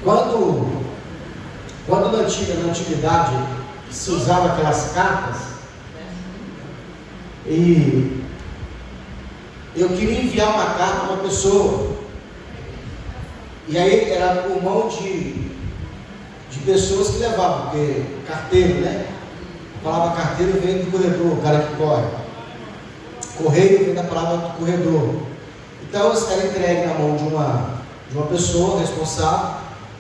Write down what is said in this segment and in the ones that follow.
Quando na antiguidade se usava aquelas cartas, e eu queria enviar uma carta a uma pessoa, e aí era por mão de pessoas que levavam, porque carteiro, né? A palavra carteiro vem do corredor, o cara que corre. Correio vem da palavra do corredor. Então isso era entregue na mão de uma pessoa responsável,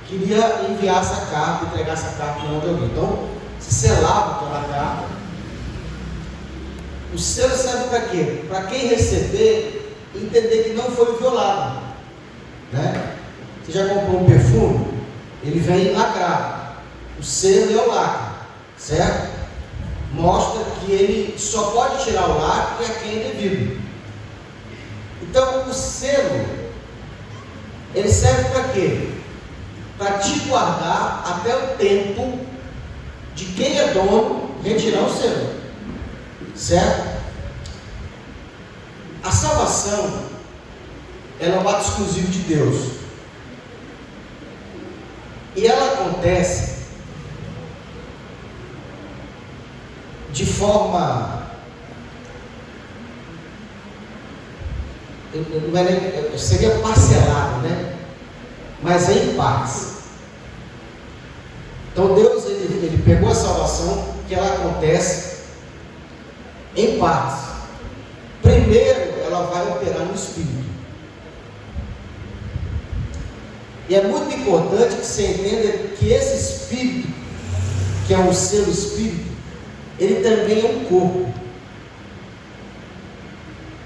queria enviar essa carta, entregar essa carta na mão de alguém. Então se selava aquela carta. O selo serve para quê? Para quem receber entender que não foi violado, né? Você já comprou um perfume? Ele vem lacrado. O selo é o lacre, certo? Mostra que ele só pode tirar o lacre a quem é devido. Então o selo, ele serve para quê? Para te guardar até o tempo de quem é dono retirar o selo, certo? A salvação, ela é um ato exclusivo de Deus, e ela acontece de forma, seria parcelado, né? Mas é em partes. Então Deus ele pegou a salvação, que ela acontece em partes. Primeiro ela vai operar no Espírito. E é muito importante que você entenda que esse Espírito, que é o seu Espírito, ele também é um corpo,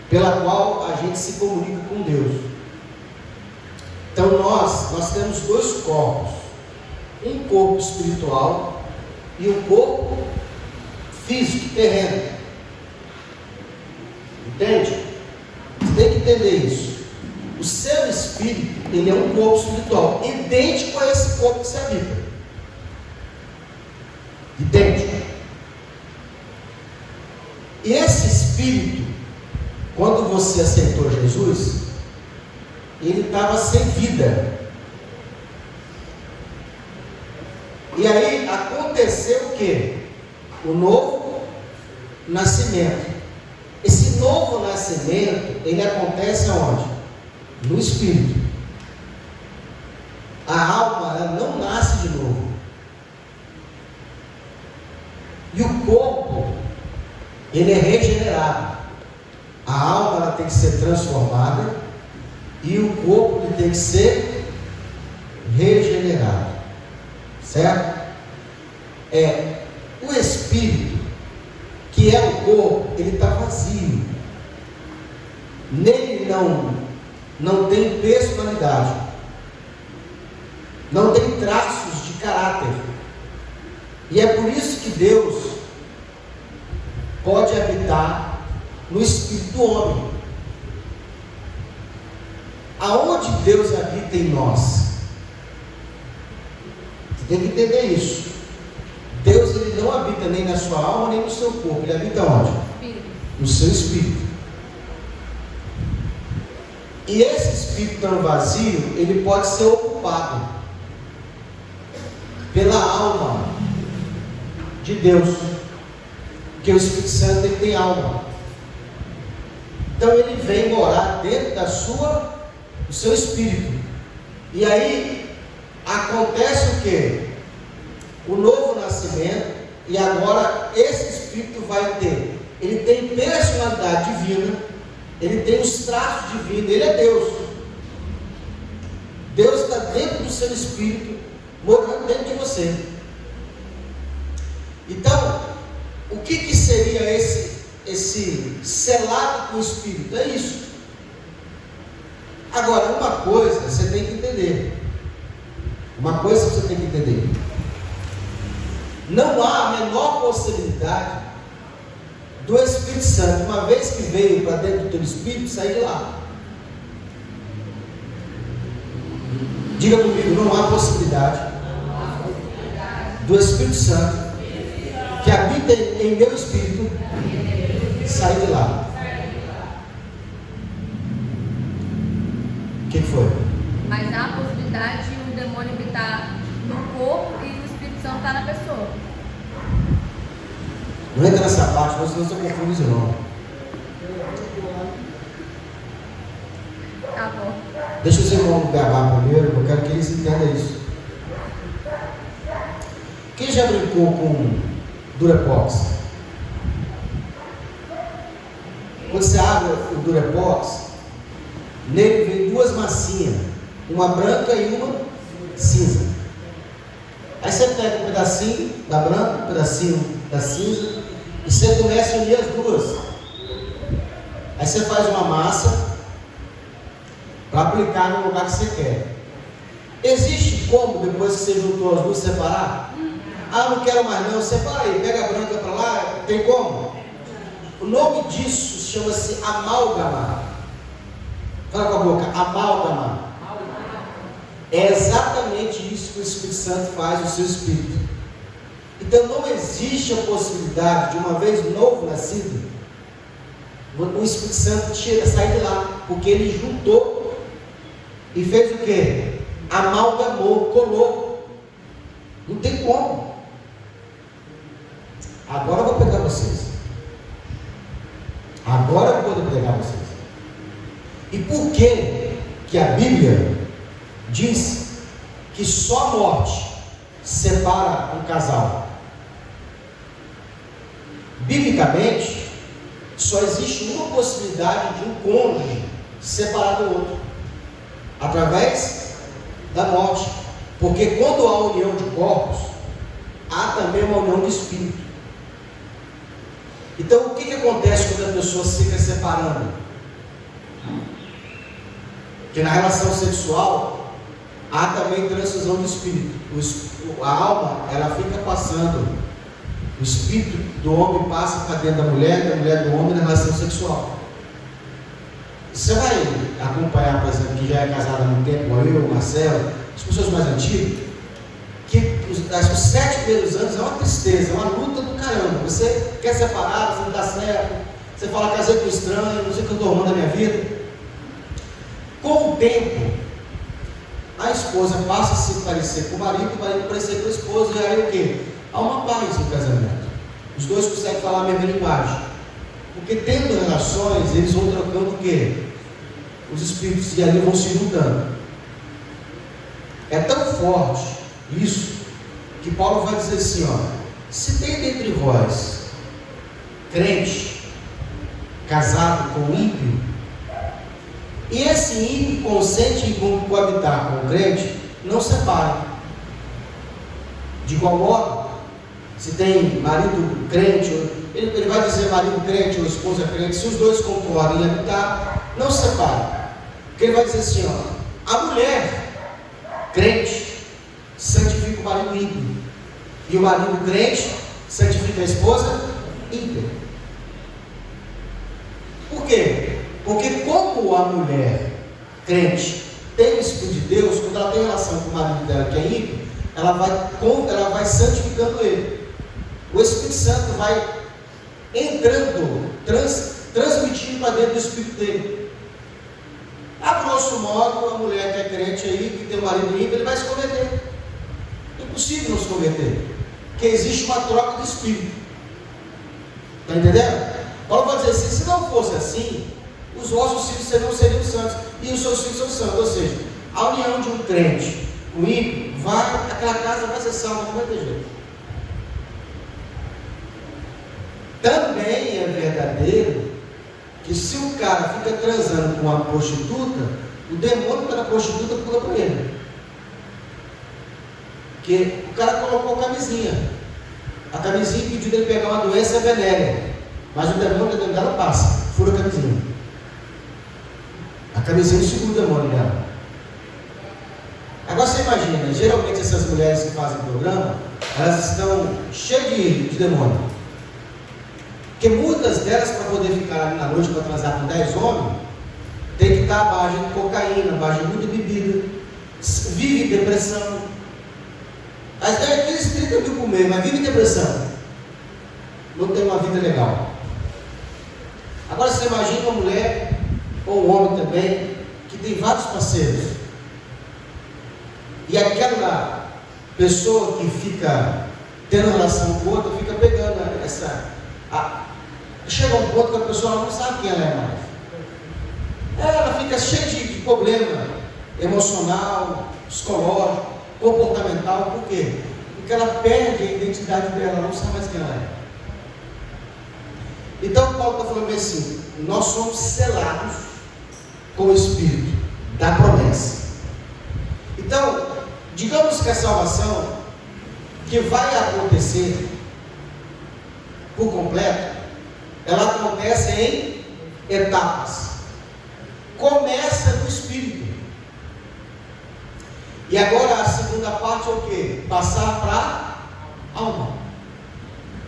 pela qual a gente se comunica com Deus. Então nós temos dois corpos, um corpo espiritual e um corpo físico, terreno. Entende? Você tem que entender isso. O seu espírito, ele é um corpo espiritual, idêntico a esse corpo que você habita. Entende? E esse espírito, quando você aceitou Jesus, ele estava sem vida. E aí aconteceu o quê? O novo nascimento. Esse novo nascimento, ele acontece aonde? No Espírito. A alma, ela não nasce de novo. E o corpo, ele é regenerado. A alma, ela tem que ser transformada e o corpo, ele tem que ser regenerado. Certo? O Espírito, que é o corpo, ele está vazio. Nele não tem personalidade, não tem traços de caráter. E é por isso que Deus pode habitar no espírito do homem. Aonde Deus habita em nós? Você tem que entender isso. Deus, ele não habita nem na sua alma nem no seu corpo. Ele habita onde? No seu espírito. E esse espírito tão vazio, ele pode ser ocupado pela alma de Deus, porque o Espírito Santo, ele tem alma. Então ele vem morar dentro do seu espírito. E aí acontece o quê? O novo nascimento. E agora esse espírito ele tem personalidade divina, ele tem os traços divinos, ele é Deus. Deus está dentro do seu espírito, morando dentro de você. Então, o que seria esse selado com o Espírito? É isso. Agora, uma coisa você tem que entender. Não há a menor possibilidade do Espírito Santo, uma vez que veio para dentro do teu espírito, sair de lá. Diga comigo, não há possibilidade do Espírito Santo, que habita em meu espírito, sair de lá. O que foi? Mas há a possibilidade possibilidade de um demônio habitar no corpo e o Espírito Santo está na pessoa. Não entra nessa parte, senão você confunde isso não. Tá bom. Deixa os irmãos gravar primeiro, porque eu quero que eles entendam isso. Quem já brincou com Durepox? Quando você abre o Durepox, nele vem duas massinhas, uma branca e uma cinza. Aí você pega um pedacinho da branca, um pedacinho da cinza, e você começa a unir as duas. Aí você faz uma massa para aplicar no lugar que você quer. Existe como, depois que você juntou as duas, separar? Ah, não quero mais não, separa aí, pega a branca para lá, tem como? O nome disso chama-se amálgama. Fala com a boca, amálgama. É exatamente isso que o Espírito Santo faz no seu espírito. Então não existe a possibilidade de uma vez novo nascido, o Espírito Santo sair de lá, porque ele juntou e fez o quê? Amalgamou, colou. Não tem como. Agora eu vou pegar vocês. Agora eu vou poder pegar vocês. E por que a Bíblia diz que só a morte separa um casal? Biblicamente, só existe uma possibilidade de um cônjuge separar do outro, através da morte. Porque quando há união de corpos, há também uma união de espírito. Então o que acontece quando a pessoa se fica separando? Que na relação sexual há também transfusão de espírito. A alma, ela fica passando, o espírito do homem passa para dentro da mulher do homem na relação sexual. Você vai acompanhar, por exemplo, que já é casado há muito tempo, igual eu, o Marcelo, as pessoas mais antigas, que os 7 primeiros anos é uma tristeza, é uma luta do caramba. Você quer separar, você não dá certo, você fala, casei com estranho, não sei o que eu estou arrumando na minha vida. Com o tempo, a esposa passa a se parecer com o marido parecer com a esposa, e aí o quê? Há uma paz no casamento. Os dois conseguem falar a mesma linguagem. Porque tendo relações, eles vão trocando o quê? Os espíritos, e ali vão se juntando. É tão forte isso, que Paulo vai dizer assim, ó: se tem dentre vós crente casado com ímpio, e esse ímpio consente em coabitar com o crente, não separe. De igual modo, se tem marido crente, ele vai dizer marido crente ou esposa crente, se os dois concordam em habitar, não separe. Porque ele vai dizer assim, ó: a mulher crente santifica o marido ímpio, e o marido crente santifica a esposa ímpia. Por quê? Porque como a mulher crente tem o Espírito de Deus, quando ela tem relação com o marido dela que é ímpio, ela vai santificando ele. O Espírito Santo vai entrando, transmitindo para dentro do Espírito dele. A grosso modo, a mulher que é crente aí, que tem o marido ímpio, ele vai se converter. Impossível não se converter, porque existe uma troca de Espírito. Está entendendo? Paulo vai dizer assim: se não fosse assim, os vossos filhos não seriam santos, e os seus filhos são santos. Ou seja, a união de um crente com o ímpio, aquela casa vai ser salva, não vai ter jeito. Também é verdadeiro que se o cara fica transando com uma prostituta, o demônio que está na prostituta pula para ele. Porque o cara colocou a camisinha impediu dele pegar uma doença venérea, mas o demônio dentro dela passa, fura a camisinha. A camisinha segura o demônio dela. Agora você imagina, geralmente essas mulheres que fazem programa, elas estão cheias de demônio. Porque muitas delas, para poder ficar ali na noite para transar com 10 homens, tem que estar à base de cocaína, à base de muita bebida, vive depressão. As 10, 15, 30 mil por mês, mas vive depressão. Não tem uma vida legal. Agora você imagina uma mulher, ou um homem também, que tem vários parceiros. E aquela pessoa que fica tendo relação com outra, fica pegando chega um ponto que a pessoa não sabe quem ela é mais. Ela fica cheia de problema emocional, psicológico, comportamental. Por quê? Porque ela perde a identidade dela, não sabe mais quem ela é. Então Paulo está falando assim: nós somos selados com o Espírito da promessa. Então, digamos que a salvação que vai acontecer por completo, ela acontece em etapas. Começa no Espírito. E agora a segunda parte é o quê? Passar para a alma.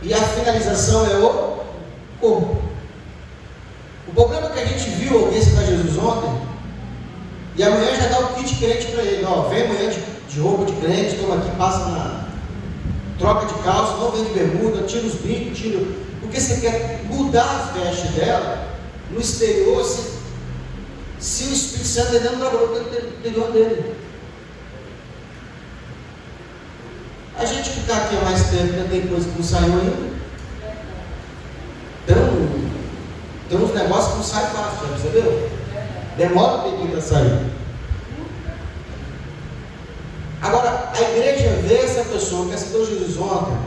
E a finalização é o corpo. O problema é que a gente viu alguém citar Jesus ontem, e amanhã já dá o kit crente para ele. Ó, vem amanhã de roupa de crente, toma aqui, passa na troca de calça, não vem de bermuda, tira os brincos, porque você quer mudar as vestes dela no exterior, se o Espírito Santo ainda não trabalhou dentro do interior dele. A gente que está aqui há mais tempo, ainda tem coisa que não saiu ainda. Tem uns negócios que não saem fácil, já percebeu? Demora um pouquinho para sair. Agora, a igreja vê essa pessoa que aceitou Jesus ontem,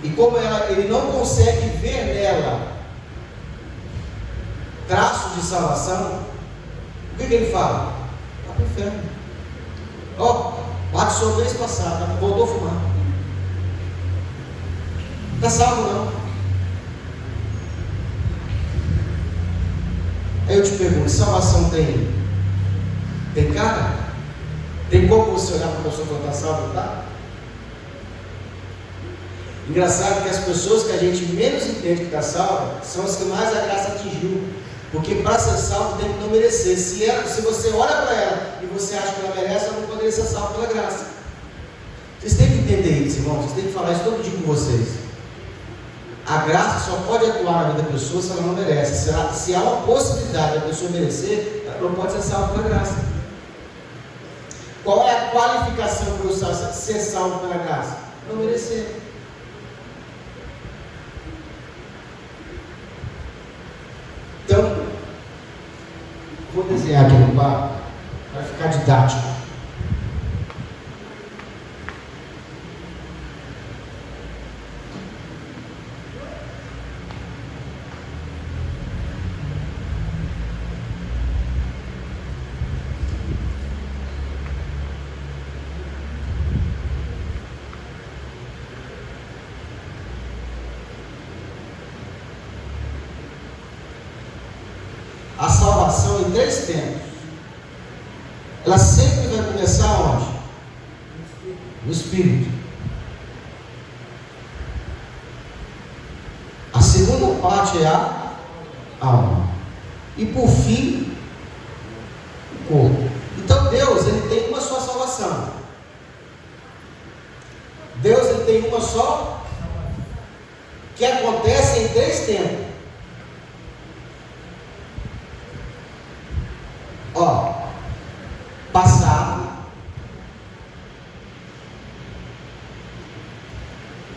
e como ele não consegue ver nela traços de salvação, o que ele fala? Vai para o inferno. Ó, bate só vez passada, voltou a fumar. Não está salvo não. Aí eu te pergunto: salvação tem cara? Tem como você olhar para a pessoa e falar: está salvo, não está? Engraçado que as pessoas que a gente menos entende que está salva são as que mais a graça atingiu. Porque para ser salvo tem que não merecer. Se você olha para ela e você acha que ela merece, ela não poderia ser salva pela graça. Vocês têm que entender isso, irmãos. Vocês têm que falar isso todo dia com vocês. A graça só pode atuar na vida da pessoa se ela não merece. Se há uma possibilidade da pessoa merecer, ela não pode ser salva pela graça. Qual é a qualificação para eu ser salvo pela graça? Não merecer. Então, vou desenhar aqui no bar para ficar didático. A salvação em 3 tempos. Ela sempre vai começar onde? No Espírito. A segunda parte é a alma. E por fim, o corpo. Então Deus, ele tem uma só salvação. Deus, ele tem uma só, que acontece em 3 tempos. Ó, passado,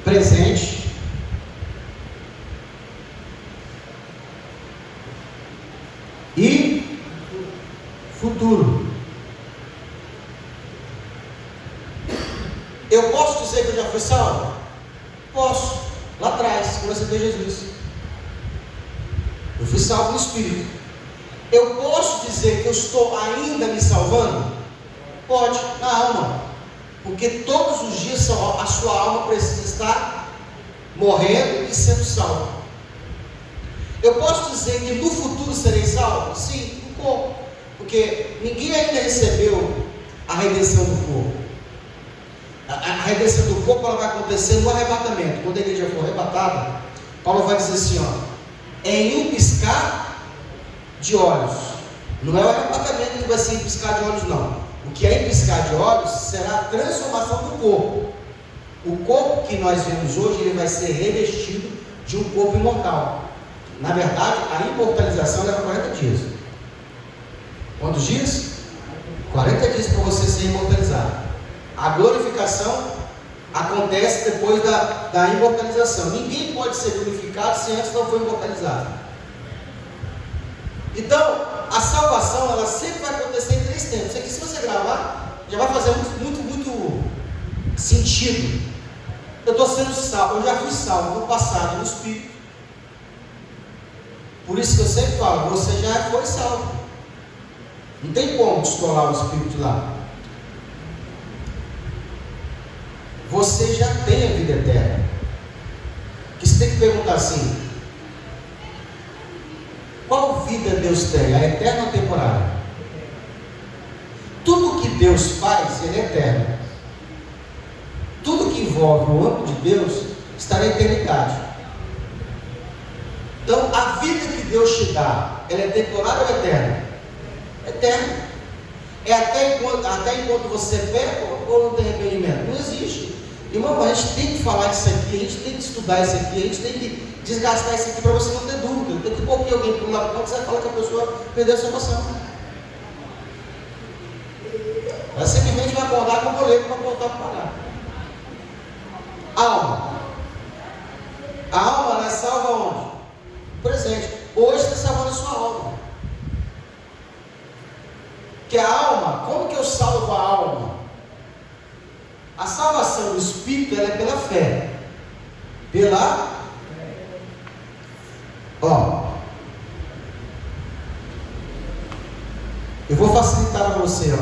presente e futuro. Eu posso dizer que eu já fui salvo? Posso, lá atrás, quando eu aceitei Jesus. Eu fui salvo no Espírito. Eu posso dizer que eu estou ainda me salvando? Pode, na alma. Porque todos os dias a sua alma precisa estar morrendo e sendo salva. Eu posso dizer que no futuro serei salvo? Sim, no corpo. Porque ninguém ainda recebeu a redenção do corpo. A redenção do corpo ela vai acontecer no arrebatamento. Quando a igreja for arrebatada, Paulo vai dizer assim, ó: em um piscar de olhos. Não é o arrebatamento que vai ser em piscar de olhos, não. O que é em piscar de olhos será a transformação do corpo. O corpo que nós vemos hoje, ele vai ser revestido de um corpo imortal. Na verdade, a imortalização leva 40 dias. Quantos dias? 40 dias para você ser imortalizado. A glorificação acontece depois da imortalização. Ninguém pode ser glorificado se antes não for imortalizado. Então, a salvação, ela sempre vai acontecer em 3 tempos. Isso aqui, se você gravar, já vai fazer muito sentido. Eu estou sendo salvo, eu já fui salvo no passado, no Espírito. Por isso que eu sempre falo, você já foi salvo. Não tem como descolar o Espírito lá. Você já tem a vida eterna. Que você tem que perguntar assim: qual vida Deus tem? A eterna ou a temporária? Tudo que Deus faz, Ele é eterno. Tudo que envolve o âmbito de Deus está na eternidade. Então, a vida que Deus te dá, ela é temporária ou eterna? Eterna. É até enquanto você peca ou não tem arrependimento? Não existe. Irmão, a gente tem que falar isso aqui, a gente tem que estudar isso aqui, a gente tem que desgastar isso aqui para você não ter dúvida. Daqui a pouco alguém por lá, você vai falar que a pessoa perdeu a salvação. Ela simplesmente vai acordar com o boleto para voltar para pagar. Alma. A alma, ela é salva onde? Presente. Hoje está salvando a sua alma. Que a alma, como que eu salvo a alma? A salvação do Espírito, ela é pela fé. Eu vou facilitar para você,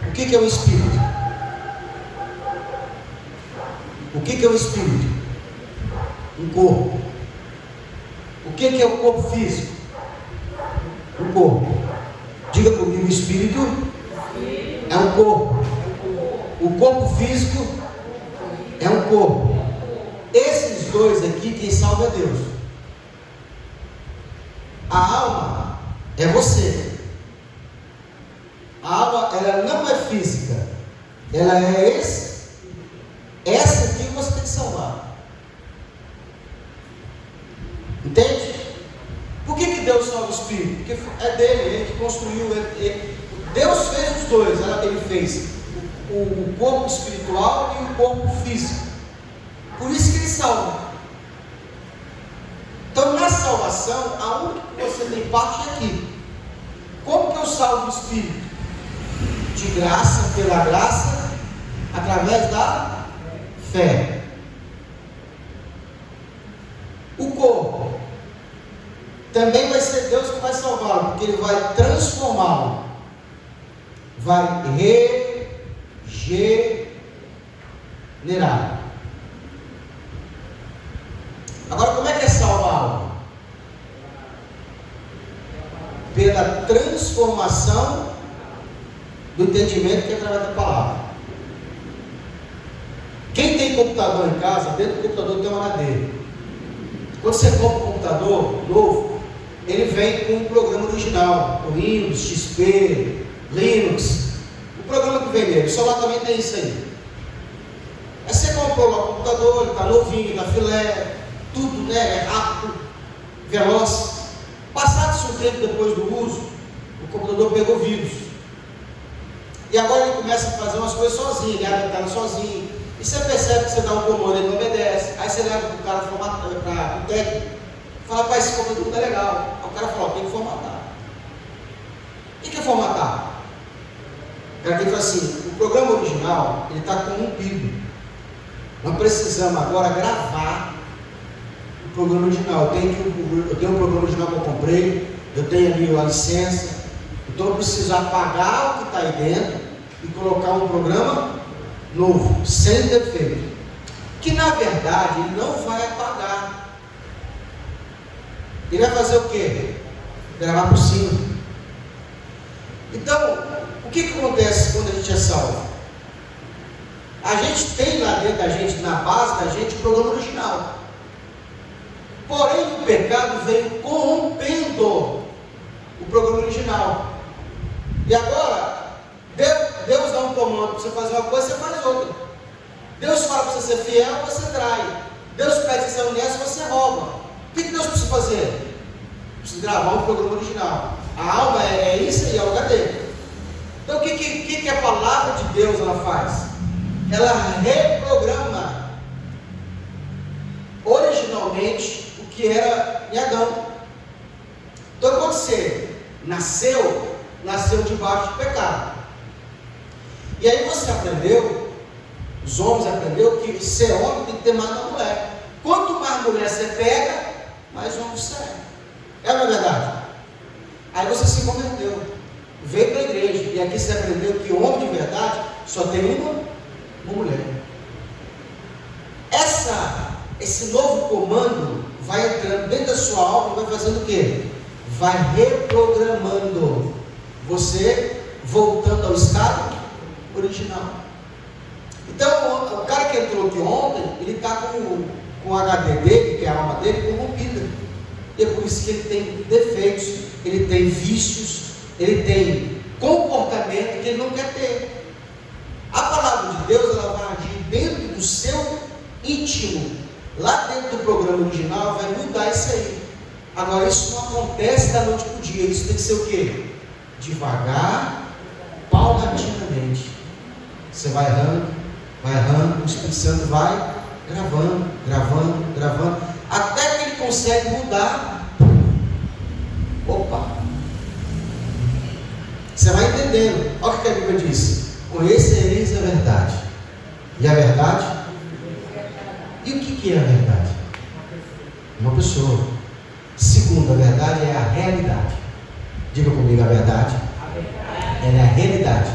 O que é o Espírito? O que é o Espírito? Um corpo. O que é o corpo físico? Um corpo. Diga comigo, o Espírito é um corpo. O corpo físico é um corpo. Esses dois aqui, quem salva é Deus. A alma é você. A alma, ela não é física. Ela é essa aqui que você tem que salvar. Entende? Por que Deus salva o Espírito? Porque é dele, ele que construiu. Deus fez os dois. Ele fez o corpo espiritual e o corpo físico. Por isso que ele salva. Então, na salvação, a única que você tem parte é aqui. Como que eu salvo o Espírito? De graça, pela graça, através da fé. O corpo também vai ser Deus que vai salvá-lo, porque Ele vai transformá-lo, vai regenerar. Agora, como é que é salvá-lo? Pela transformação do entendimento que é através da palavra. Quem tem computador em casa, dentro do computador tem uma HD. Quando você compra um computador novo, ele vem com um programa original, o Windows, XP, Linux, o programa que vem nele. O celular também tem isso aí. Aí você comprou lá o computador, ele está novinho, está filé, tudo, né? É rápido, veloz. Passado um tempo depois do uso, o computador pegou vírus. E agora ele começa a fazer umas coisas sozinho, ele abre a tela sozinho. E você percebe que você dá um comando, ele não obedece. Aí você leva para o cara para o técnico, fala: pai, esse computador não está legal. Aí o cara fala: tem que formatar. O que é formatar? O cara tem que falar assim: o programa original, ele está corrompido. Nós precisamos agora gravar o programa original. Eu tenho um programa original que eu comprei, eu tenho ali a licença. Então eu preciso apagar o que está aí dentro e colocar um programa novo, sem defeito. Que na verdade ele não vai apagar. Ele vai fazer o quê? Gravar por cima. Então, o que acontece quando a gente é salvo? A gente tem lá dentro da gente, na base da gente, o programa original. Porém, o pecado veio corrompendo o programa original. E agora, Deus dá um comando para você fazer uma coisa, você faz outra. Deus fala para você ser fiel, você trai. Deus pede que você seja honesto, você rouba. O que Deus precisa fazer? Precisa desgravar o programa original. A alma é isso aí, é o HD. Então o que a palavra de Deus ela faz? Ela reprograma originalmente o que era em Adão. Então quando você nasceu debaixo de pecado. E aí você aprendeu, os homens aprenderam que ser homem tem que ter mais da mulher. Quanto mais mulher você pega, mais homem você é. É ou não é verdade? Aí você se converteu, veio para a igreja, e aqui você aprendeu que homem de verdade só tem uma mulher. Esse novo comando vai entrando dentro da sua alma e vai fazendo o quê? Vai reprogramando você, voltando ao estado original. Então, o cara que entrou aqui ontem, ele está com o HD dele, que é a alma dele, corrompida. E é por isso que ele tem defeitos, ele tem vícios, ele tem comportamento que ele não quer ter. A palavra de Deus, ela vai agir dentro do seu íntimo. Lá dentro do programa original, vai mudar isso aí. Agora, isso não acontece da noite para o dia. Isso tem que ser o quê? Devagar, paulatinamente. Você vai errando, o Espírito Santo vai gravando, até que ele consegue mudar. Opa! Você vai entendendo. Olha o que a Bíblia diz: conhecereis a verdade. E a verdade? E o que é a verdade? Uma pessoa. Segundo, a verdade é a realidade. Diga comigo, a verdade. Ela é a realidade.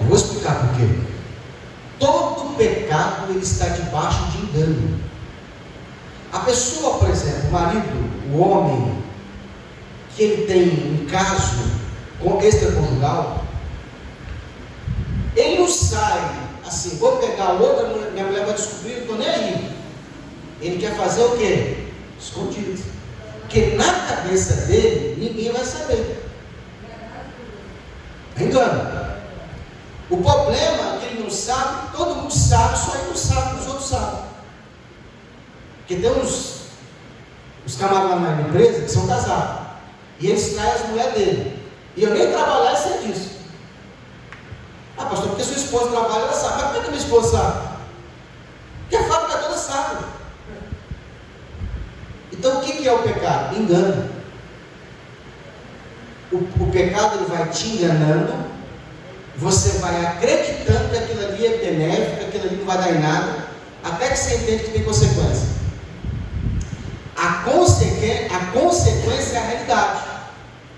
Eu vou explicar por quê. Todo pecado ele está debaixo de engano. A pessoa, por exemplo, o marido, o homem, que ele tem um caso extraconjugal, ele não sai assim, vou pegar outra, minha mulher vai descobrir, não estou nem aí. Ele quer fazer o quê? Escondido. Porque na cabeça dele, ninguém vai saber. Engano. O problema é que ele não sabe, todo mundo sabe, só ele não sabe que os outros sabem. Porque tem os camaradas na empresa que são casados. E eles traem as mulheres dele. E eu nem trabalhar e sei disso. Ah, pastor, porque sua esposa trabalha, ela sabe. Mas por que minha esposa sabe? Porque a fábrica toda sabe. Então o que é o pecado? Engano. O pecado ele vai te enganando. Você vai acreditando que aquilo ali é benéfico, que aquilo ali não vai dar em nada, até que você entende que tem consequência. A consequência é a realidade.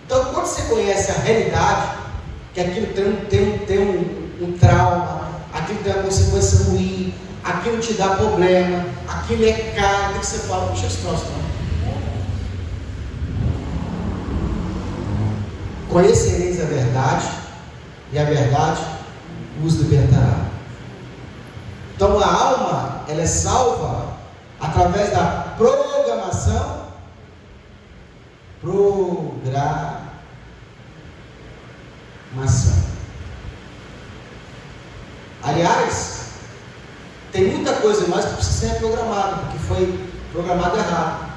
Então, quando você conhece a realidade, que aquilo tem um trauma, aquilo tem uma consequência ruim, aquilo te dá problema, aquilo é caro, o que você fala? Puxa, esse troço não. Conhecereis a verdade, e a verdade os libertará. Então a alma, ela é salva através da programação. Aliás, tem muita coisa mais que precisa ser reprogramada, porque foi programado errado.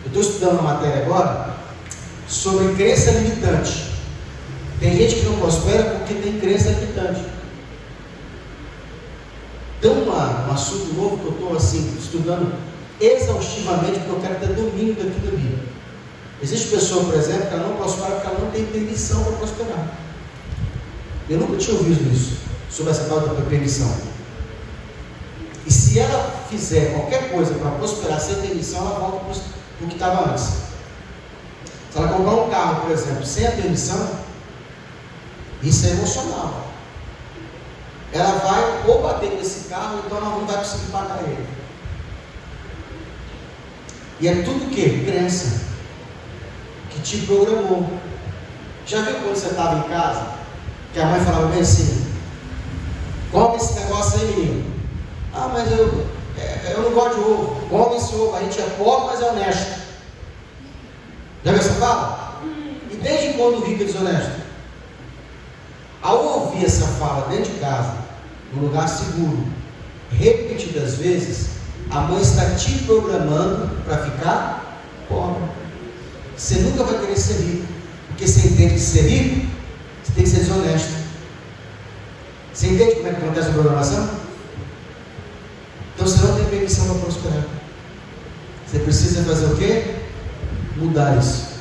Eu estou estudando uma matéria agora sobre crença limitante. Tem gente que não prospera porque tem crença limitante. Tem um assunto novo que eu estou assim, estudando exaustivamente, porque eu quero ter domínio daquilo da Bíblia. Existe pessoa, por exemplo, que ela não prospera porque ela não tem permissão para prosperar. Eu nunca tinha ouvido isso, sobre essa tal da permissão. E se ela fizer qualquer coisa para prosperar sem permissão, ela volta para o que estava antes. Se ela comprar um carro, por exemplo, sem a permissão, isso é emocional. Ela vai ou bater nesse carro, então ela não vai conseguir pagar ele. E é tudo o quê? Crença que te programou. Já viu quando você estava em casa, que a mãe falava bem assim: come esse negócio aí, menino. Ah, mas eu não gosto de ovo. Come esse ovo, a gente é pobre, mas é honesto. Já viu essa fala? E desde quando o rico é desonesto? Ao ouvir essa fala dentro de casa, num lugar seguro, repetidas vezes, a mãe está te programando para ficar pobre. você nunca vai querer ser rico. Porque você entende que ser rico, você tem que ser desonesto. Você entende como é que acontece a programação? Então você não tem permissão para prosperar. Você precisa fazer o quê? Mudar isso.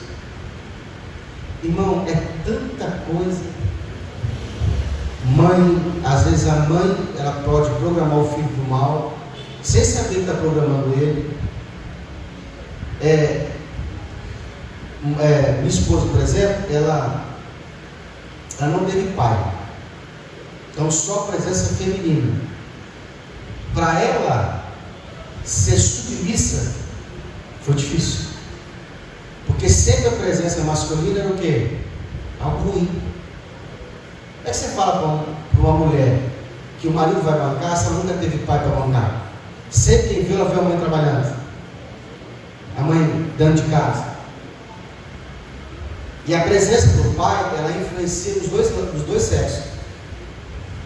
Irmão, é tanta coisa. Mãe, às vezes a mãe, ela pode programar o filho para o mal, sem saber que está programando ele. Minha esposa, por exemplo, ela não teve pai. Então só presença feminina. Para ela ser submissa foi difícil. Porque sempre a presença masculina era o quê? Algo ruim. Como é que você fala para uma mulher que o marido vai bancar se ela nunca teve pai para bancar? Sempre quem viu, ela vê a mãe trabalhando. A mãe dando de casa. E a presença do pai, ela influencia nos dois sexos.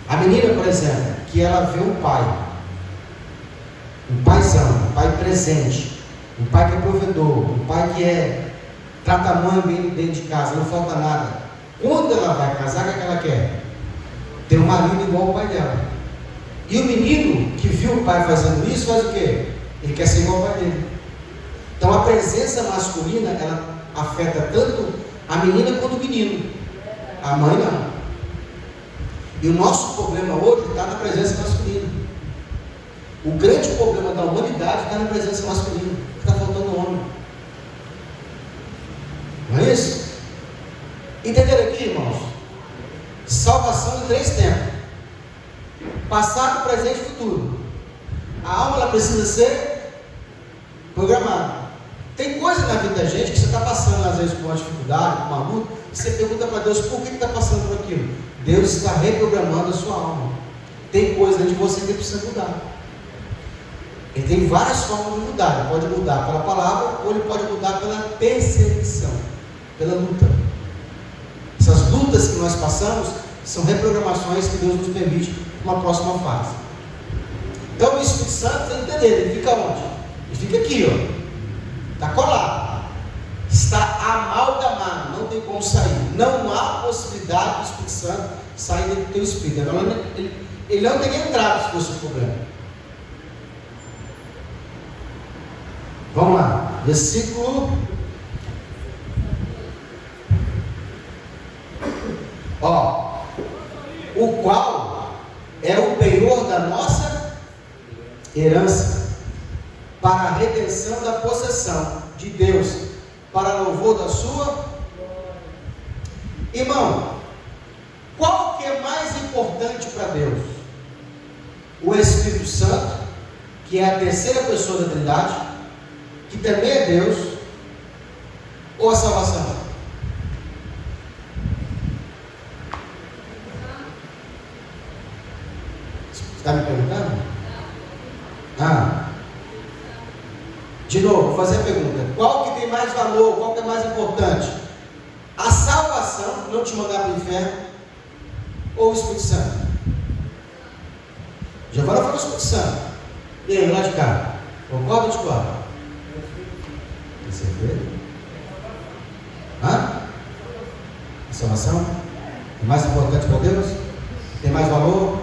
A menina, por exemplo, que ela vê um paizão, um pai presente, um pai que é provedor, um pai que trata a mãe bem dentro de casa, não falta nada. Quando ela vai casar, o que ela quer? Ter um marido igual ao pai dela. E o menino que viu o pai fazendo isso, faz o quê? Ele quer ser igual ao pai dele. Então a presença masculina, ela afeta tanto a menina quanto o menino. A mãe não. E o nosso problema hoje está na presença masculina. O grande problema da humanidade está na presença masculina. Está faltando homem. Não é isso? Entenderam aqui, irmãos? Salvação em 3 tempos: passado, presente e futuro. A alma, ela precisa ser programada. Tem coisa na vida da gente que você está passando, às vezes, por uma dificuldade, por uma luta, e você pergunta para Deus: por que está passando por aquilo? Deus está reprogramando a sua alma. Tem coisa dentro de você que precisa mudar. Ele tem várias formas de mudar. Ele pode mudar pela palavra, ou ele pode mudar pela perseguição, pela luta. Essas lutas que nós passamos são reprogramações que Deus nos permite para uma próxima fase. Então o Espírito Santo, você entender, ele fica onde? Ele fica aqui, ó. Está colado. Está amalgamado. Não tem como sair. Não há possibilidade do Espírito Santo sair do teu espírito. Ele não teria entrado se fosse o problema. Vamos lá. Versículo. O qual é o penhor da nossa herança, para a redenção da possessão de Deus, para louvor da sua. Irmão, qual que é mais importante para Deus? O Espírito Santo, que é a terceira pessoa da Trindade, que também é Deus, ou a salvação? Está me perguntando? De novo, vou fazer a pergunta: qual que tem mais valor? Qual que é mais importante? A salvação, não te mandar para o inferno, ou o Espírito Santo? Giovana falou o Espírito Santo. E aí, lá de cá? Concorda ou discorda? Tem certeza? A salvação é mais importante para Deus? Tem mais valor?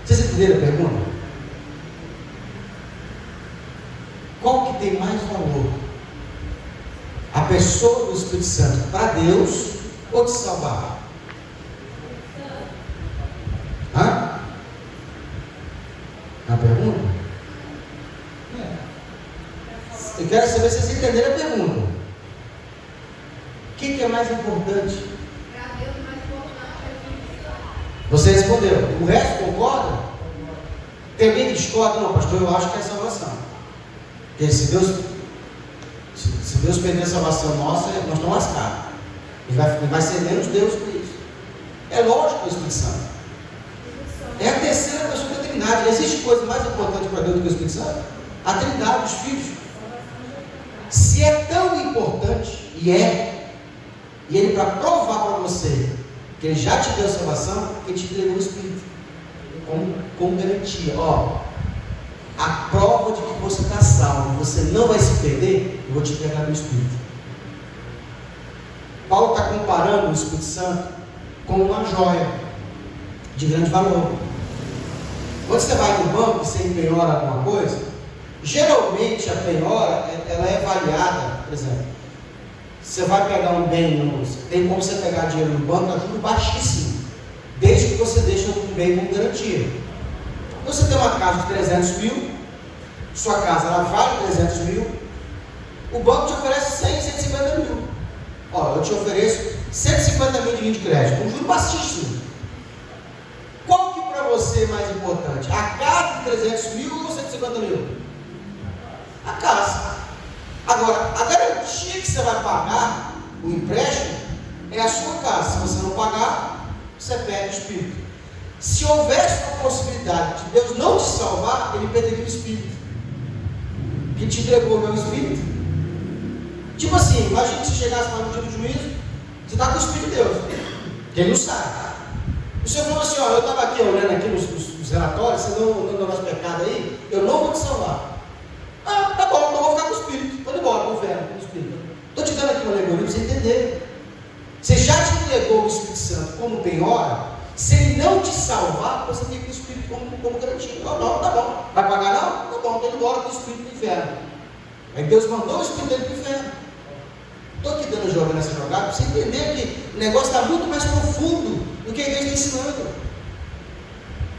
Vocês entenderam a pergunta? Qual que tem mais valor? A pessoa do Espírito Santo para Deus ou te salvar? A pergunta? Eu quero saber se vocês entenderam a pergunta. O que é mais importante? Para Deus, mais importante é o Espírito Santo. Você respondeu. O resto concorda? Tem alguém que discorda? Não, pastor, eu acho que é a salvação. Porque se Deus perder a salvação nossa, nós estamos lascados. Ele vai ser menos Deus por isso. É lógico o Espírito Santo. É a terceira pessoa da Trindade. Existe coisa mais importante para Deus do que o Espírito Santo? A Trindade, os filhos. Se é tão importante, e ele para provar para você que ele já te deu a salvação, ele te entregou o Espírito como garantia. a prova de que você está salvo, você não vai se perder, eu vou te entregar meu Espírito. Paulo está comparando o Espírito Santo com uma joia de grande valor. Quando você vai no banco e você penhora alguma coisa, geralmente a penhora ela é avaliada, por exemplo, você vai pegar um bem, tem como você pegar dinheiro no banco a juros baixíssimo, desde que você deixe um bem com garantia. Você tem uma casa de 300 mil, sua casa ela vale 300 mil, o banco te oferece 100, 150 mil. Ó, eu te ofereço 150 mil de linha de crédito, um juro baixíssimo. Qual que para você é mais importante? A casa de 300 mil ou 150 mil? A casa. Agora, a garantia que você vai pagar, o empréstimo, é a sua casa. Se você não pagar, você perde o Espírito. Se houvesse uma possibilidade de Deus não te salvar, Ele perderia o Espírito que te entregou o meu Espírito. Tipo assim, imagina se chegasse lá no dia do juízo, você está com o Espírito de Deus, que Ele não sabe. O Senhor falou assim, ó, eu estava aqui olhando aqui nos relatórios, você não no nosso pecado aí, eu não vou te salvar. Ah, tá bom, então eu vou ficar com o Espírito, estou embora, com o inferno, com o Espírito. Estou te dando aqui uma alegoria para você entender. Você já te entregou o Espírito Santo como penhora, se Ele não te salvar, você fica com o Espírito como garantia. Não, tá bom. Vai pagar não? Tá bom, estou embora com o Espírito do inferno. Aí Deus mandou o Espírito dele para o inferno. Estou aqui dando jogo nessa jogada para você entender que o negócio está muito mais profundo do que a igreja está ensinando.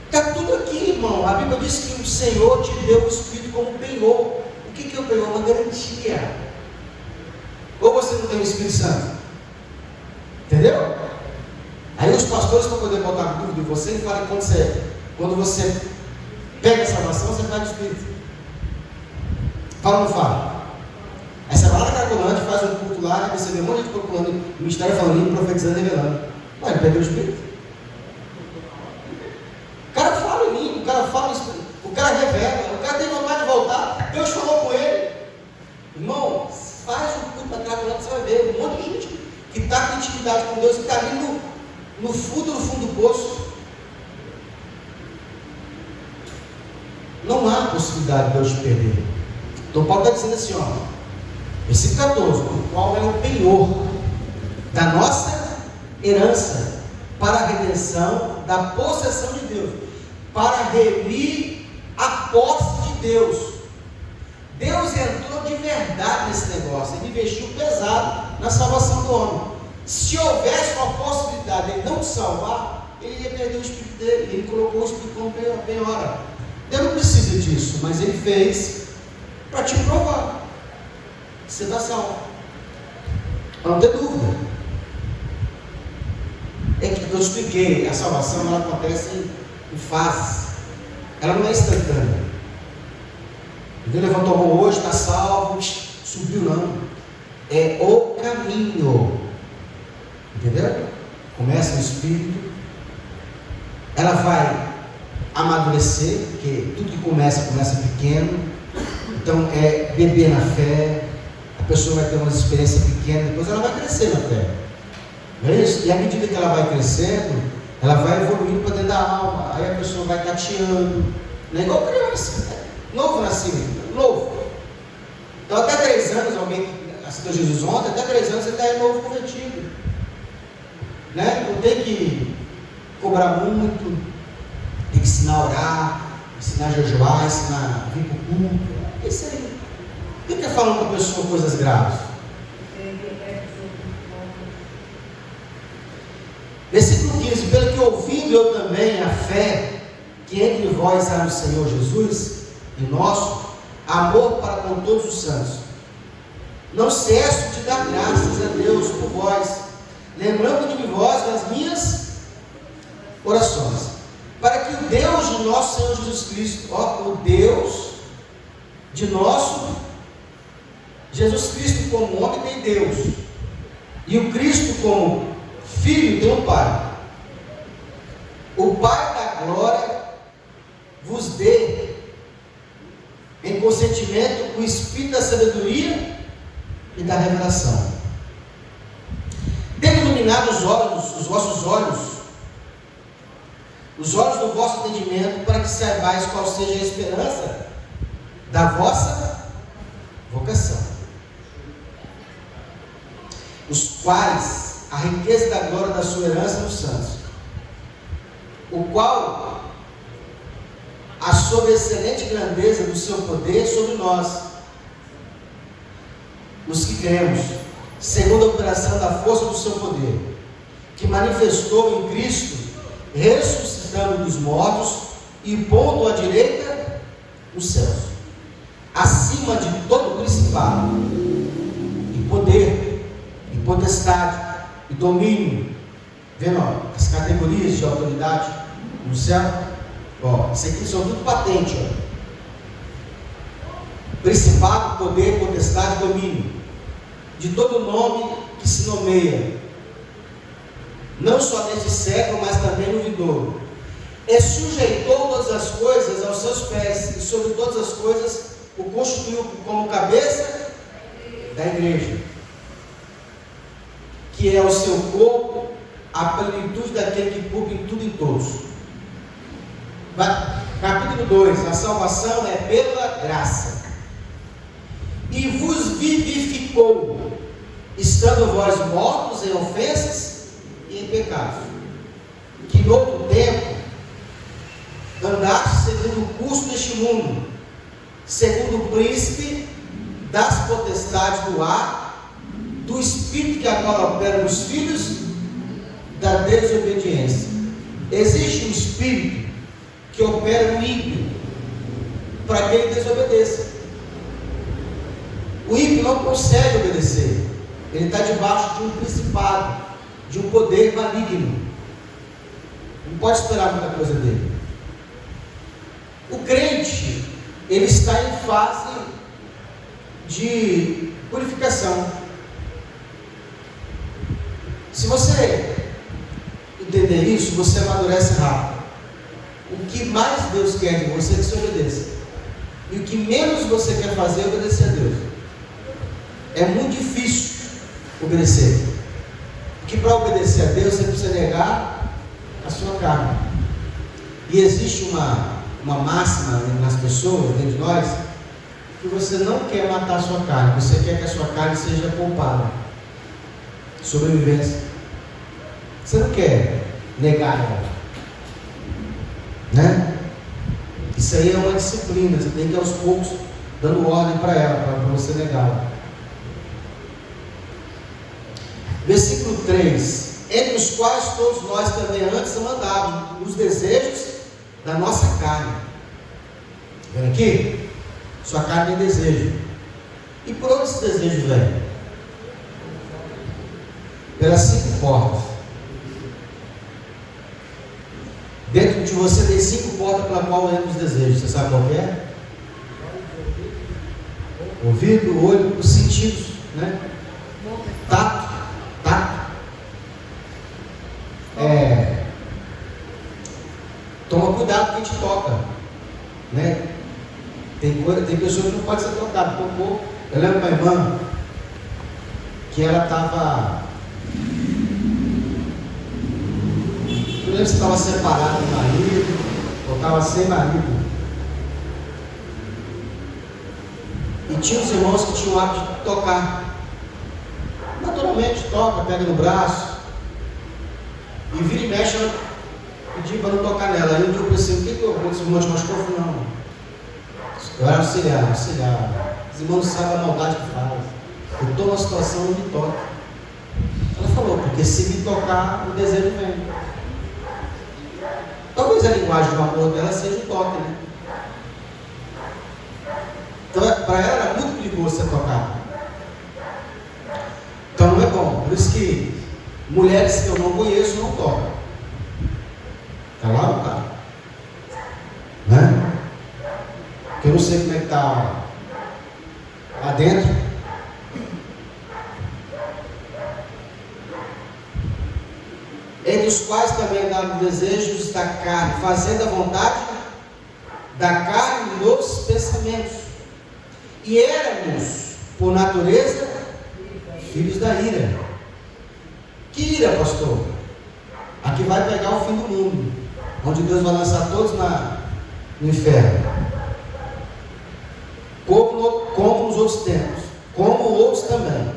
Está tudo aqui, irmão. A Bíblia diz que o Senhor te deu o Espírito como penhor. O que é o penhor? Uma garantia. Ou você não tem o Espírito Santo? Entendeu? Aí os pastores, para poder botar dúvida em você, falam que quando você pega a salvação, você pega o Espírito. Fala ou não fala? Aí você vai lá na Cracolândia, faz um culto lá, e você vê um monte de gente procurando, o ministério falando, profetizando e revelando. Ué, ele perdeu o Espírito. O cara fala em mim, o cara fala, o cara revela, o cara tem vontade de voltar, Deus falou com ele. Irmão, faz um culto na Cracolândia, você vai ver um monte de gente que está com intimidade com Deus, que está ali no fundo do poço. Não há possibilidade de Deus te perder. Então Paulo está dizendo assim, ó, versículo 14, o qual é o penhor da nossa herança para a redenção da possessão de Deus, para remir a posse de Deus. Deus entrou de verdade nesse negócio, Ele investiu pesado na salvação do homem. Se houvesse uma possibilidade de Ele não te salvar, Ele ia perder o Espírito dele. Ele colocou o Espírito como penhora. Deus não precisa disso, mas Ele fez para te provar que você está salvo. Para não ter dúvida. É que eu expliquei, a salvação ela acontece em fases. Ela não é instantânea. Ele levantou a mão hoje, está salvo, subiu não. É o caminho. Entendeu? Começa no Espírito. Ela vai amadurecer, porque tudo que começa pequeno. Então é beber na fé. A pessoa vai ter uma experiência pequena, depois ela vai crescer na fé. Não é isso? E à medida que ela vai crescendo, ela vai evoluindo para dentro da alma. Aí a pessoa vai tateando. Não é igual criança, né? Novo nascimento, novo. Então até 3 anos, alguém aceitou Jesus ontem, até 3 anos ele está novo convertido. Né? Não tem que cobrar muito, tem que ensinar a orar, ensinar a jejuar, ensinar a vir para o culto. É isso aí. Não fica falando com a pessoa coisas graves. Versículo 15: pelo que ouvindo eu também a fé que entre vós há no Senhor Jesus e nosso amor para com todos os santos, não cesso de dar graças a Deus por vós, lembrando de vós nas minhas orações, para que o Deus de nosso Senhor Jesus Cristo, o Deus de nosso Jesus Cristo como homem tem Deus, e o Cristo como Filho tem um Pai. O Pai da glória vos dê em consentimento o Espírito da sabedoria e da revelação. Tendo iluminado os vossos olhos, os olhos do vosso entendimento, para que saibais qual seja a esperança da vossa vocação, os quais a riqueza da glória da sua herança nos santos, o qual a sobreexcelente grandeza do seu poder sobre nós, os que cremos, segundo a operação da força do seu poder, que manifestou em Cristo, ressuscitando dos mortos e pondo à direita os céus, acima de todo principado, e poder, e potestade, e domínio. Vendo as categorias de autoridade no céu? Isso aqui são tudo patente. Principado, poder, potestade, domínio, de todo nome que se nomeia, não só neste século, mas também no vindouro. E sujeitou todas as coisas aos seus pés, e sobre todas as coisas o constituiu como cabeça da igreja, que é o seu corpo, a plenitude daquele que cumpre em tudo e todos. Capítulo 2, a salvação é pela graça, e vos vivificou, estando vós mortos em ofensas e em pecados, que no outro tempo andaste segundo o curso deste mundo, segundo o príncipe das potestades do ar, do espírito que agora opera nos filhos da desobediência. Existe um espírito que opera no ímpio, para que ele desobedeça. O ímpio não consegue obedecer, ele está debaixo de um principado, de um poder maligno, não pode esperar muita coisa dele. O crente, ele está em fase de purificação. Se você entender isso, você amadurece rápido. O que mais Deus quer de você é que você obedeça, e o que menos você quer fazer é obedecer a Deus. É muito difícil obedecer, porque para obedecer a Deus você precisa negar a sua carne. E existe uma máxima nas pessoas, dentro de nós, que você não quer matar a sua carne, você quer que a sua carne seja poupada. Sobrevivência. Você não quer negar ela, né? Isso aí é uma disciplina, você tem que ir aos poucos dando ordem para ela, para você negá-la. Versículo 3: entre os quais todos nós também antes andávamos nos desejos da nossa carne. Vem aqui? Sua carne tem desejo. E por onde esse desejo vem? Pelas 5 portas. Dentro de você tem 5 portas pela qual entram os desejos. Você sabe qual é? Ouvido, olho, os sentidos, né? Tato. Toma cuidado com quem te toca, né? Tem pessoas que não podem ser tocadas. Eu lembro da minha irmã que ela estava, não lembro se estava separada do marido ou estava sem marido, e tinha uns irmãos que tinham o hábito de tocar. Naturalmente toca, pega no braço, e vira e mexe, ela pedia para não tocar nela. Aí um dia eu pensei, o que eu vou? Esse irmão te machucou? Eu falei, não, eu era auxiliar. Os irmãos não sabem a maldade que faz. Eu estou numa situação onde me toca. Ela falou, porque se me tocar, o desejo vem. Talvez a linguagem do amor dela seja o toque, né? Então, para ela era muito perigoso ser tocado. Então não é bom. Por isso que mulheres que eu não conheço não tocam. Está lá ou está? Né? Porque eu não sei como é que está lá dentro. Entre os quais também andavam desejos da carne, fazendo a vontade da carne nos pensamentos. E éramos, por natureza, filhos da ira. Que ira, pastor? Aqui vai pegar o fim do mundo, onde Deus vai lançar todos no inferno. como nos outros tempos, como outros também.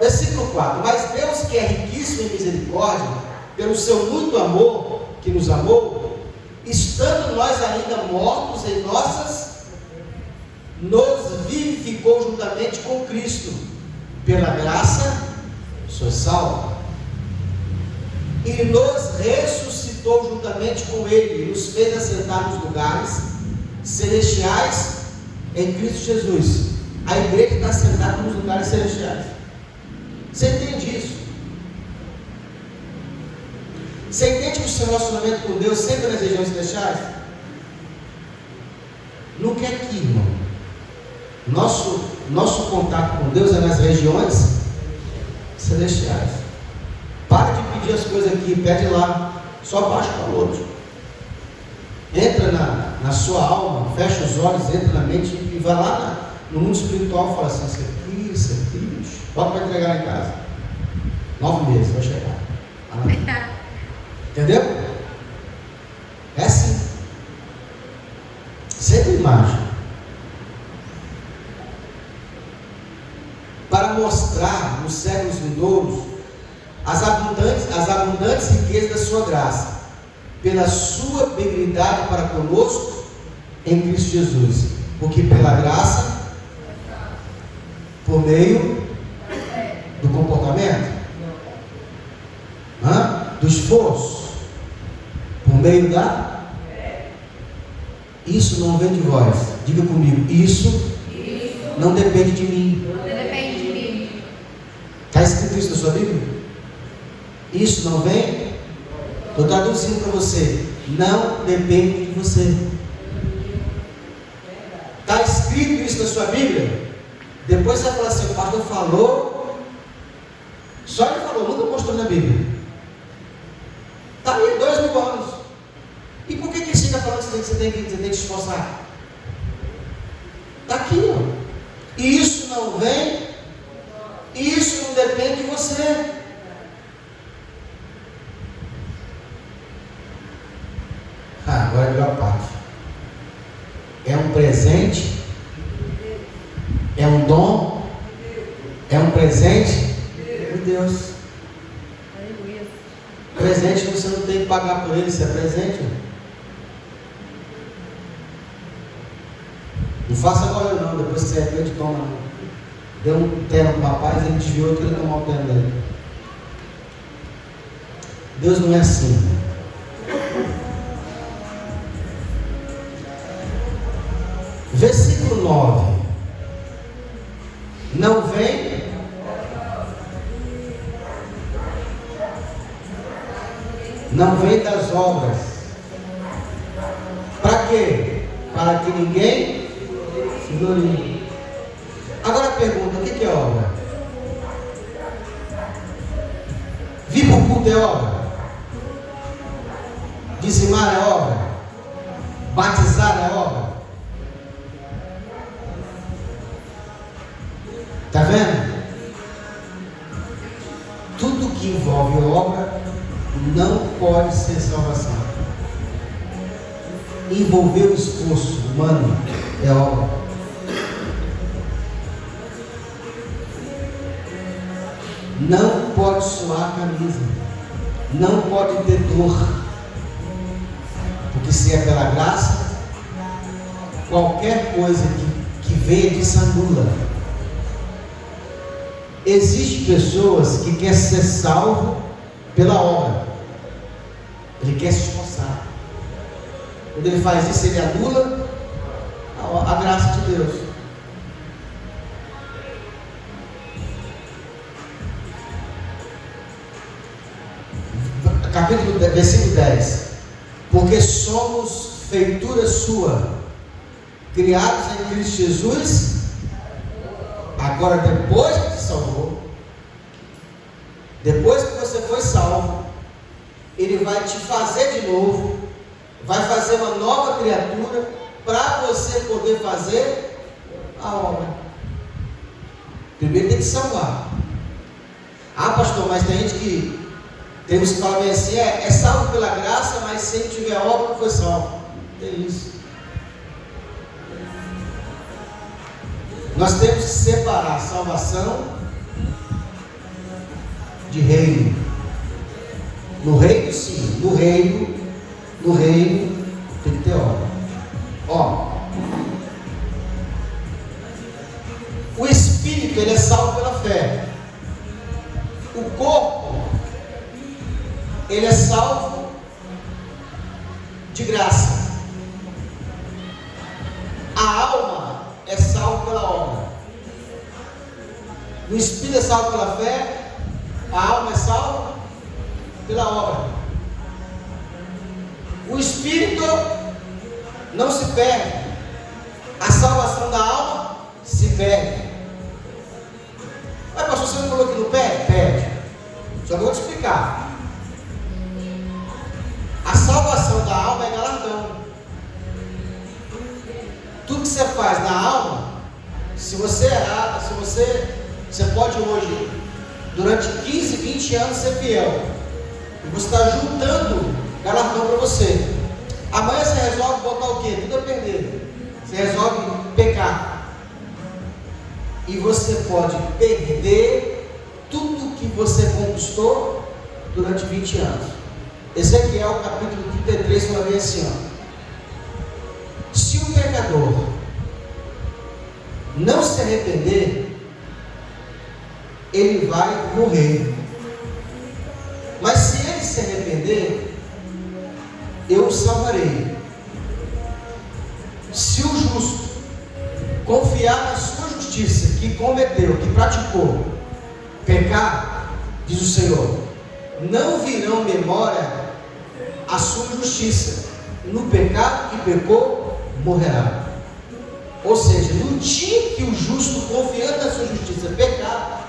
Versículo 4: mas Deus, que é riquíssimo em misericórdia, pelo seu muito amor que nos amou, estando nós ainda mortos em nos vivificou juntamente com Cristo. Pela graça sois salvos. E nos ressuscitou juntamente com Ele, e nos fez assentar nos lugares celestiais em Cristo Jesus. A igreja está assentada nos lugares celestiais. Você entende isso? Você entende que o seu relacionamento com Deus sempre é nas regiões celestiais? Nunca é aqui, irmão. Nosso contato com Deus é nas regiões celestiais. Para de pedir as coisas aqui, pede lá. Só baixa o valor. Entra na sua alma, fecha os olhos, entra na mente e vai lá no mundo espiritual e fala assim: isso aqui, bota para entregar lá em casa. 9 meses, vai chegar. Entendeu? É assim. Sempre imagem. Para mostrar nos séculos vindouros as abundantes riquezas da sua graça, pela sua benignidade para conosco em Cristo Jesus. Porque pela graça, por meio do comportamento, do esforço, por meio da... Isso não vem de vós. Diga comigo: isso não depende de mim. Está escrito isso na sua Bíblia? Isso não vem? Estou traduzindo para você. Não depende de você. Está escrito isso na sua Bíblia? Depois você vai falar assim: o pastor falou. Só ele falou, nunca mostrou na Bíblia. Está aí 2000 anos. E por que ele chega falando que você tem que se esforçar? Está aqui, ó. E isso não vem. Isso não depende de você. Agora é a melhor parte. É um presente. É um dom. É um presente de Deus. Presente você não tem que pagar por ele, isso é presente. Não faça agora não, depois que você é crente, toma. Deu um terno para o rapaz, ele desviou e queria tomar o terno dele. Deus não é assim. Versículo 9. Não vem das obras. Para quê? Para que ninguém se glorie. Agora pergunta: o que é obra? Vir para o culto é obra? Dizimar é obra? Batizar é obra? Está vendo? Tudo que envolve obra não pode ser salvação. Envolver o esforço humano é obra. Não pode suar a camisa, não pode ter dor, porque se é pela graça, qualquer coisa que venha disso anula. Existem pessoas que querem ser salvo pela obra, ele quer se esforçar. Quando ele faz isso, ele anula a graça de Deus. Versículo 10. Porque somos feitura sua, criados em Cristo Jesus. Agora, depois que te salvou, depois que você foi salvo, ele vai te fazer de novo, vai fazer uma nova criatura, para você poder fazer a obra. Primeiro tem que salvar. Ah, pastor, mas tem gente que tem uns que falam bem assim: é salvo pela graça, mas se não tiver obra, não foi salvo. Tem isso. Nós temos que separar salvação de reino. No reino, sim. No reino tem que ter obra. Ó, o espírito, ele é salvo pela fé. O corpo, ele é salvo de graça. A alma é salvo pela obra. O espírito é salvo pela fé. A alma é salva pela obra. O espírito não se perde. A salvação da alma se perde. Mas pastor, você não falou que não perde? Perde. Só que eu vou te explicar. A salvação da alma é galardão. Tudo que você faz na alma, se você errar, você pode hoje, durante 15, 20 anos, ser fiel. E você está juntando galardão para você. Amanhã você resolve botar o quê? Tudo a perder. Você resolve pecar. E você pode perder tudo que você conquistou durante 20 anos. Ezequiel capítulo 33 fala bem assim, ó. Se o pecador não se arrepender, ele vai morrer. Mas se ele se arrepender, eu o salvarei. Se o justo confiar na sua justiça, que cometeu, que praticou pecar, diz o Senhor, não virão memória a sua justiça. No pecado que pecou, morrerá. Ou seja, no dia que o justo, confiando na sua justiça, pecar,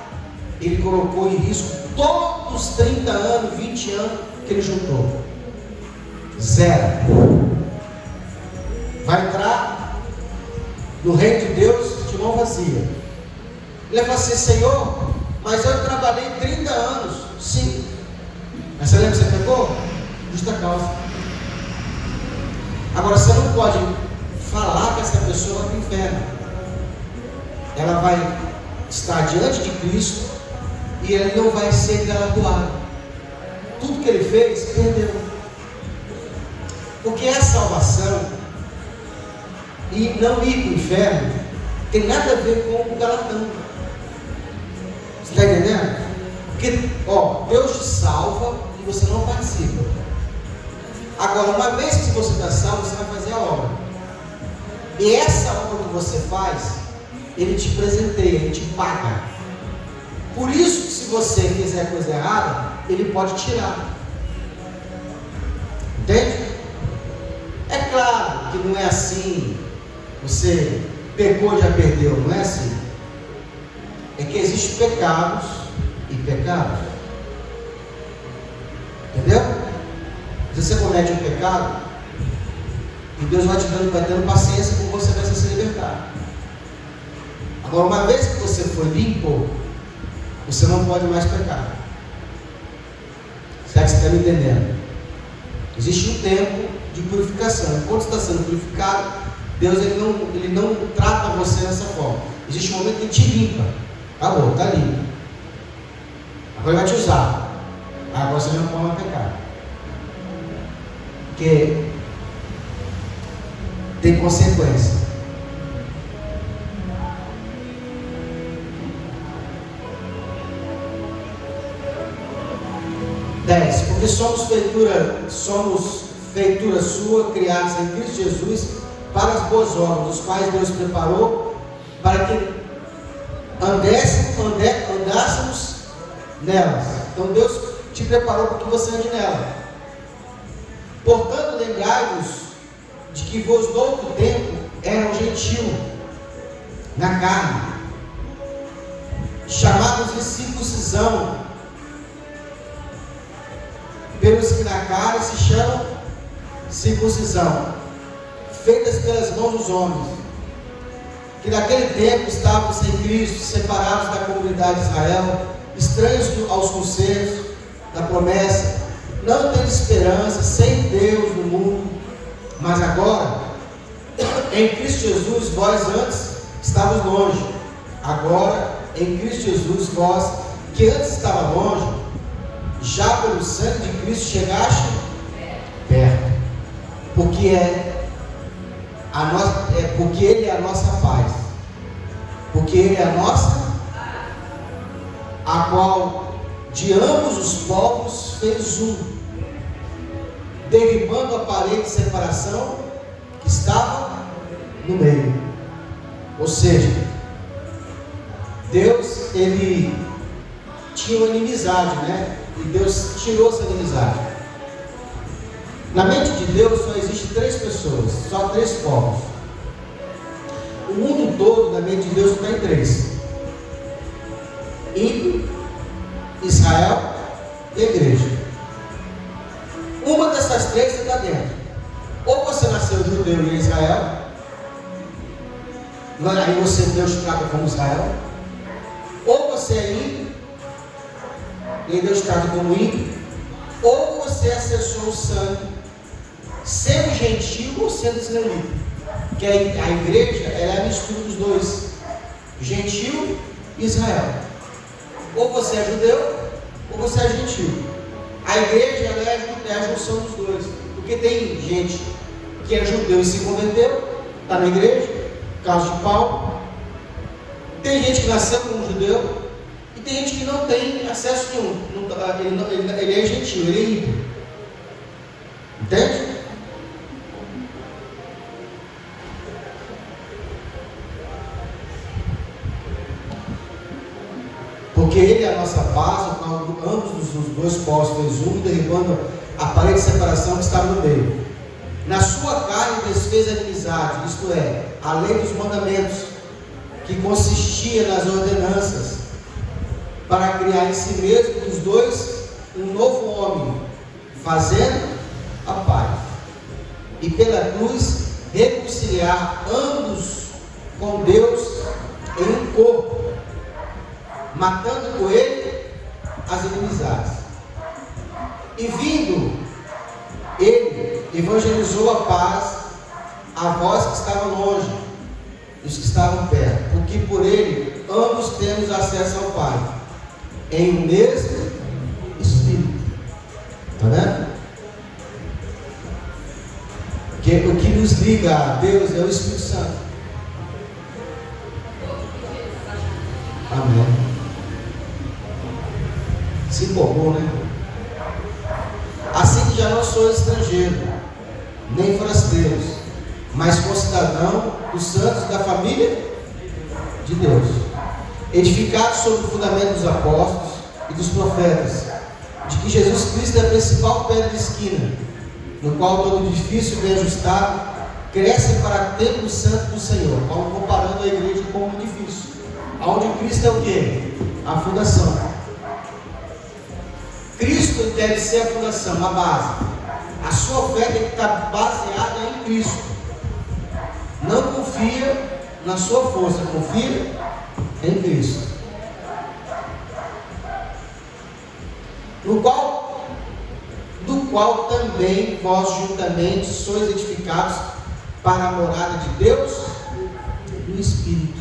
ele colocou em risco todos os 30 anos, 20 anos que ele juntou. Zero. Vai entrar no reino de Deus de mão vazia. Ele vai falar assim: Senhor, mas eu trabalhei 30 anos. Sim. Mas você lembra que você pecou? Justa causa. Agora você não pode falar que essa pessoa vai para o inferno. Ela vai estar diante de Cristo e ele não vai ser galardoado. Tudo que ele fez, perdeu. Porque a salvação e não ir para o inferno tem nada a ver com o galardão. Você está entendendo? Porque, Deus te salva e você não participa. Agora, uma vez que você está salvo, você vai fazer a obra. E essa obra que você faz, ele te presenteia, ele te paga. Por isso que se você fizer coisa errada, ele pode tirar. Entende? É claro que não é assim. Você pecou, já perdeu, não é assim. É que existem pecados e pecados. Entendeu? Se você comete um pecado, e Deus vai dando paciência com você para se libertar. Agora, uma vez que você foi limpo, você não pode mais pecar. Será que você está me entendendo? Existe um tempo de purificação. Enquanto você está sendo purificado, Deus ele não trata você dessa forma. Existe um momento que ele te limpa. Acabou, está limpo. Agora ele vai te usar. Agora você não pode mais pecar. Porque tem consequência. Porque somos feitura sua, criados em Cristo Jesus, para as boas obras, os quais Deus preparou para que andássemos nelas. Então Deus te preparou para que você ande nela. Portanto, lembrai-vos de que vos do outro tempo eram gentil na carne, chamados de circuncisão, pelos que na carne se chamam circuncisão, feitas pelas mãos dos homens, que naquele tempo estavam sem Cristo, separados da comunidade de Israel, estranhos aos conselhos da promessa, não tendo esperança, sem Deus no mundo. Mas agora, em Cristo Jesus, vós antes estavas longe, agora em Cristo Jesus, vós que antes estava longe, já pelo sangue de Cristo chegaste perto, porque porque Ele é a nossa paz, porque Ele é a nossa, a qual de ambos os povos fez um, derribando a parede de separação que estava no meio. Ou seja, Deus, Ele tinha uma inimizade, né? E Deus tirou essa inimizade. Na mente de Deus só existe 3 pessoas, só 3 povos. O mundo todo, na mente de Deus, está em 3: ímpio, Israel e a igreja. Uma dessas 3 você está dentro. Ou você nasceu judeu e Israel, aí você, Deus te trata como Israel. Ou você é ímpio e Deus te trata como ímpio. Ou você acessou o sangue sendo gentil ou sendo israelita. Que a igreja, ela é a mistura dos dois, gentil e Israel. Ou você é judeu ou você é gentil. A igreja, ela é a junção dos dois, porque tem gente que é judeu e se converteu, está na igreja, caso de Paulo. Tem gente que nasceu como judeu e tem gente que não tem acesso nenhum, ele é gentil, ele é ímpio. Entende? Porque Ele é a nossa paz, o qual ambos os 2 povos fez um, derribando a parede de separação que estava no meio. Na sua carne desfez a inimizade, isto é, a lei dos mandamentos, que consistia nas ordenanças, para criar em si mesmo dos 2 um novo homem, fazendo a paz, e pela cruz reconciliar ambos com Deus em um corpo, matando com ele as inimizades. E vindo, ele evangelizou a paz a vós que estavam longe e os que estavam perto, porque por ele ambos temos acesso ao Pai, em um mesmo Espírito. Está vendo? O que nos liga a Deus é o Espírito Santo. Amém. Se empolgou, né? Assim que já não sois estrangeiro, nem forasteiros, mas concidadão dos santos da família de Deus, edificados sobre o fundamento dos apóstolos e dos profetas, de que Jesus Cristo é a principal pedra de esquina, no qual todo edifício bem ajustado cresce para templo santo do Senhor. Paulo comparando a igreja com um edifício, onde Cristo é o quê? A fundação. Cristo deve ser a fundação, a base. A sua fé tem que estar baseada em Cristo. Não confia na sua força, confia em Cristo. Do qual também vós juntamente sois edificados para a morada de Deus no Espírito.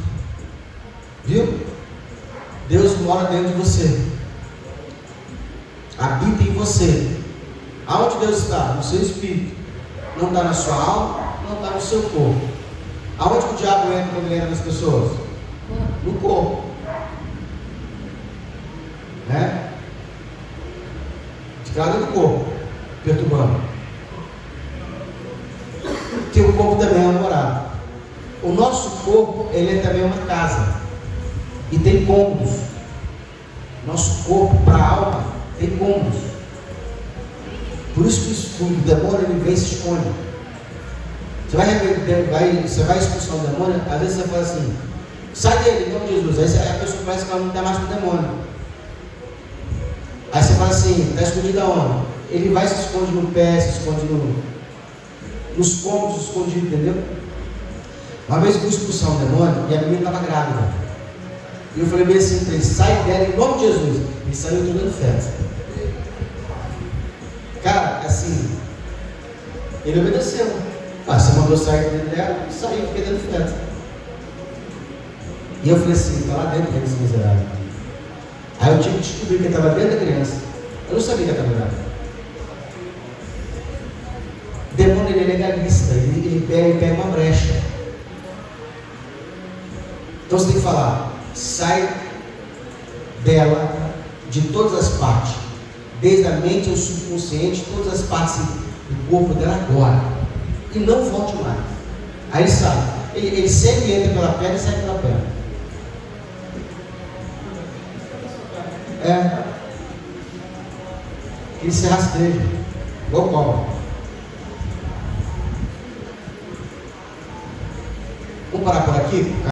Viu? Deus mora dentro de você. Habita em você. Aonde Deus está? No seu espírito. Não está na sua alma, não está no seu corpo. Aonde o diabo entra quando ele entra nas pessoas? No corpo. Né? De cada do corpo, perturbando. Porque o corpo também é uma morada. O nosso corpo, ele é também uma casa. E tem cômodos. Nosso corpo para a alma tem cômodos. Por isso que o demônio ele vem e se esconde. Você vai expulsar o demônio, às vezes você fala assim, sai dele, em nome de Jesus. Aí a pessoa parece que ela não está mais com o demônio. Aí você fala assim, está escondido aonde? Ele vai e se esconde no pé, se esconde nos cômodos, escondido, entendeu? Uma vez eu fui expulsar um demônio e a menina estava grávida. E eu falei bem assim, sai dela em nome de Jesus. Ele saiu dando festa. Cara, assim, ele obedeceu. Você mandou sair dentro dela, saiu, fiquei dando festa. E eu falei assim, está lá dentro desse miserável. Aí eu tive que descobrir que ele estava dentro da criança. Eu não sabia que estava grávida. O demônio ele é legalista, ele pega uma brecha. Então você tem que falar, sai dela de todas as partes, desde a mente ao subconsciente, todas as partes do corpo dela agora, e não volte mais. Aí ele sai, ele sempre entra pela perna e sai pela perna. Ele se rasteja, igual cobra. Vamos parar por aqui?